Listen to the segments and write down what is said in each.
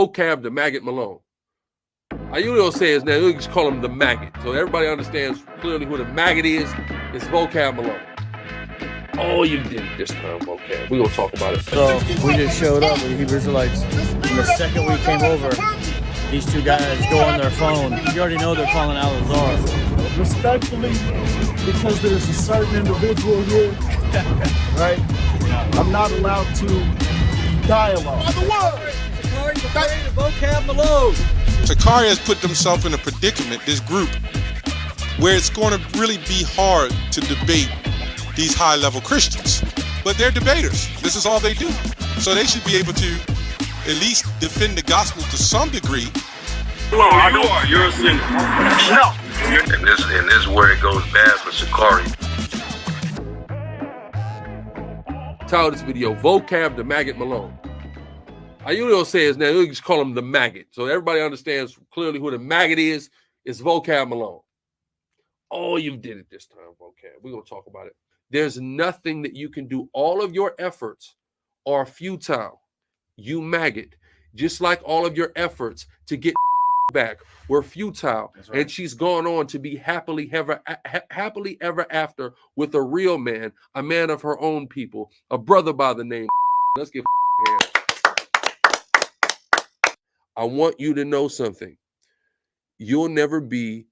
Vocab the maggot Malone. I usually don't say his name, we just call him the maggot. So everybody understands clearly who the maggot is. It's Vocab Malone. Oh, you did it this time, Vocab. We're going to talk about it. So we just showed up with the Hebrew Israelites. And the second we came over, these two guys go on their phone. You already know they're calling Ahlazar. Respectfully, because there's a certain individual here, right? I'm not allowed to dialogue. By the word! Sicarii's afraid of Vocab Malone. Sicarii has put themselves in a predicament, this group, where it's going to really be hard to debate these high-level Christians. But they're debaters. This is all they do. So they should be able to at least defend the gospel to some degree. You're a sinner. No. And this is where it goes bad for Sicarii. Title of this video, Vocab the maggot Malone. I usually don't say his name, we just call him the maggot. So everybody understands clearly who the maggot is. It's Vocab Malone. Oh, you did it this time, Vocab. We're going to talk about it. There's nothing that you can do. All of your efforts are futile. You maggot. Just like all of your efforts to get back were futile. Right. And she's gone on to be happily ever after with a real man, a man of her own people, a brother by the name. Let's get hands. I want you to know something. You'll never be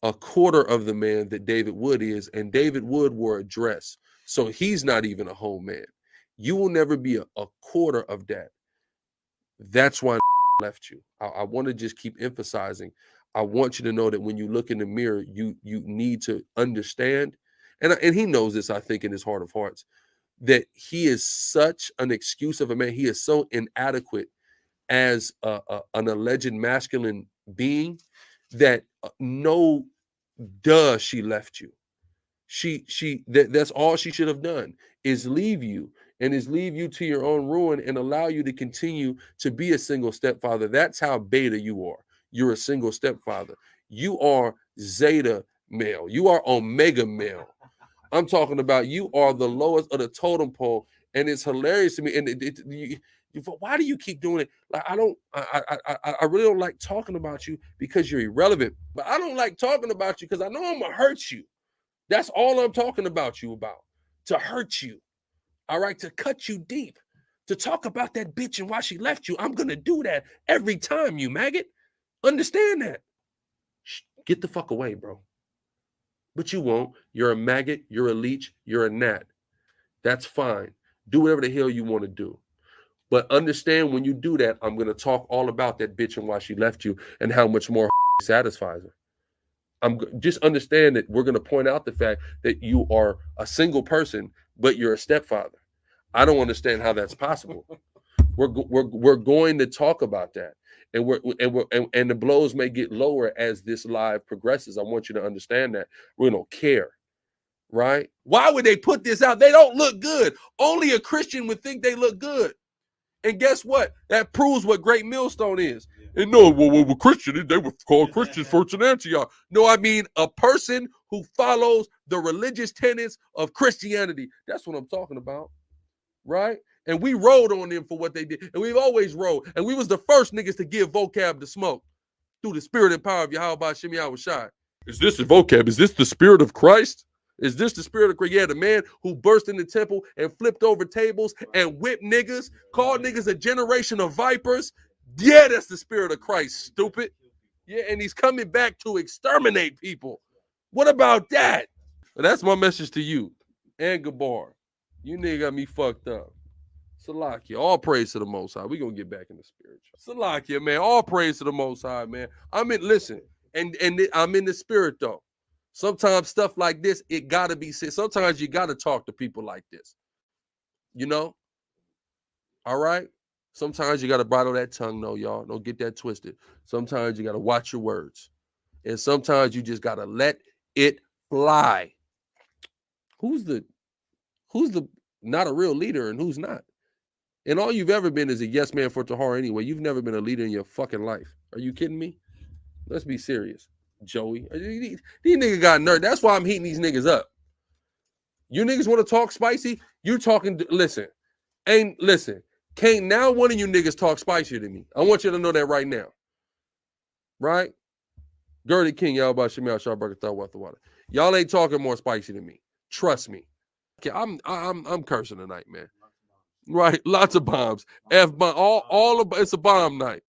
a quarter of the man that David Wood is, and David Wood wore a dress, so he's not even a whole man. You will never be a quarter of that. That's why left you. I want to just keep emphasizing. I want you to know that when you look in the mirror, you need to understand, and he knows this, I think, in his heart of hearts, that he is such an excuse of a man. He is so inadequate as an alleged masculine being that she left you. That's all she should have done, is leave you to your own ruin and allow you to continue to be a single stepfather. That's how beta you are. You're a single stepfather. You are zeta male. You are omega male. I'm talking about you are the lowest of the totem pole, and it's hilarious to me. And why do you keep doing it? Like I really don't like talking about you because you're irrelevant. But I don't like talking about you because I know I'm gonna hurt you. That's all I'm talking about you about. To hurt you. All right, to cut you deep. To talk about that bitch and why she left you. I'm gonna do that every time, you maggot. Understand that. Get the fuck away, bro. But you won't. You're a maggot, you're a leech, you're a gnat. That's fine. Do whatever the hell you want to do. But understand when you do that, I'm going to talk all about that bitch and why she left you and how much more satisfies her. Just understand that we're going to point out the fact that you are a single person, but you're a stepfather. I don't understand how that's possible. We're going to talk about that. And the blows may get lower as this live progresses. I want you to understand that. We don't care. Right? Why would they put this out? They don't look good. Only a Christian would think they look good. And guess what? That proves what Great Millstone is. And no, well, Christian, they were called Christians first in Antioch. No, I mean a person who follows the religious tenets of Christianity. That's what I'm talking about. Right? And we rode on them for what they did. And we've always rode. And we was the first niggas to give Vocab the smoke through the spirit and power of Yahweh Shemi Awashai. Is this the Vocab? Is this the spirit of Christ? Is this the spirit of Christ? Yeah, the man who burst in the temple and flipped over tables and whipped niggas, called niggas a generation of vipers. Yeah, that's the spirit of Christ, stupid. Yeah, and he's coming back to exterminate people. What about that? Well, that's my message to you and Gabar. You nigga got me fucked up. Salakia, all praise to the Most High. We're going to get back in the spiritual. Salakia, man, all praise to the Most High, man. Listen, and I'm in the spirit, though. Sometimes stuff like this, it got to be said. Sometimes you got to talk to people like this. You know? All right? Sometimes you got to bridle that tongue, no, y'all. Don't get that twisted. Sometimes you got to watch your words. And sometimes you just got to let it fly. Who's the not a real leader and who's not? And all you've ever been is a yes man for Tahar anyway. You've never been a leader in your fucking life. Are you kidding me? Let's be serious. Joey, these niggas got nerve. That's why I'm heating these niggas up. You niggas want to talk spicy? You talking? Listen, Can't now one of you niggas talk spicier than me. I want you to know that right now. Right? Gertie King, y'all about Shemel Sharburger thought what the water. Y'all ain't talking more spicy than me. Trust me. Okay, I'm cursing tonight, man. Right? Lots of bombs. F-bomb. All of it's a bomb night.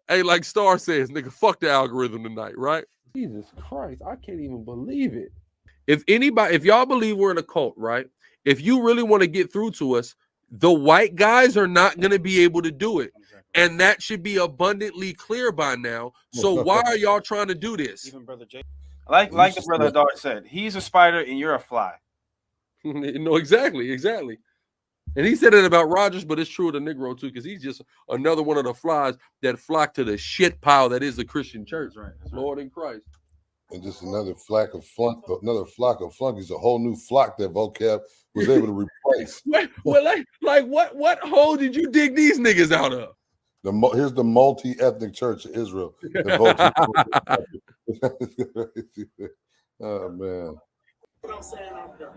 Hey, like Star says, nigga, fuck the algorithm tonight, right? Jesus Christ, I can't even believe it. If y'all believe we're in a cult, right? If you really want to get through to us, the white guys are not going to be able to do it. And that should be abundantly clear by now. So why are y'all trying to do this? Even Brother Jay. Like the brother Dart said, he's a spider and you're a fly. No, exactly. And he said it about Rogers, but it's true of the Negro too, because he's just another one of the flies that flock to the shit pile that is the Christian church. Right. Lord in Christ. And just another flock of flunkies, a whole new flock that Vocab was able to replace. What hole did you dig these niggas out of? Here's the multi-ethnic church of Israel. Oh man. I'm saying I'm done.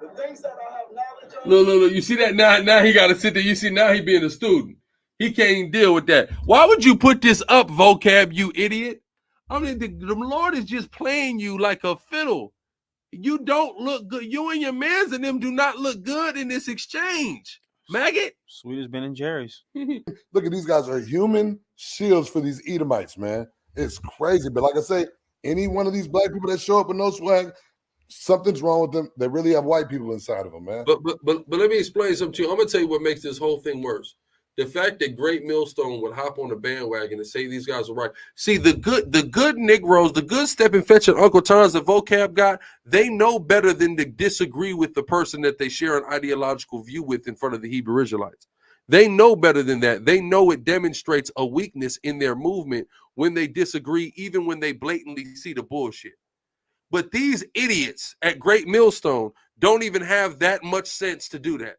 The things that I have knowledge of. Look. You see that now he got to sit there. You see now he being a student. He can't deal with that. Why would you put this up, Vocab, you idiot? I mean, the Lord is just playing you like a fiddle. You don't look good. You and your mans and them do not look good in this exchange. Maggot. Sweet as Ben and Jerry's. Look at these guys are human shields for these Edomites, man. It's crazy. But like I say, any one of these black people that show up with no swag, something's wrong with them. They really have white people inside of them, man. But let me explain something to you. I'm gonna tell you what makes this whole thing worse. The fact that Great Millstone would hop on the bandwagon and say these guys are right. See, the good Negroes, the good step and fetch and Uncle Tom's that Vocab got, they know better than to disagree with the person that they share an ideological view with in front of the Hebrew Israelites. They know better than that. They know it demonstrates a weakness in their movement when they disagree, even when they blatantly see the bullshit. But these idiots at Great Millstone don't even have that much sense to do that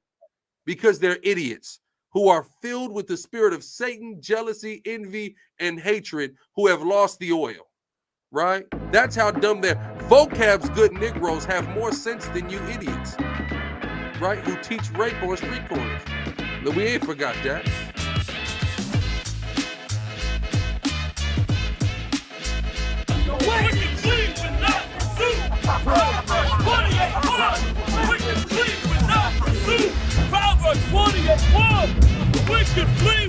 because they're idiots who are filled with the spirit of Satan, jealousy, envy, and hatred, who have lost the oil, right? That's how dumb they're. Vocab's good Negroes have more sense than you idiots, right? Who teach rape on street corners. But we ain't forgot that. Proverbs 20:1. We can flee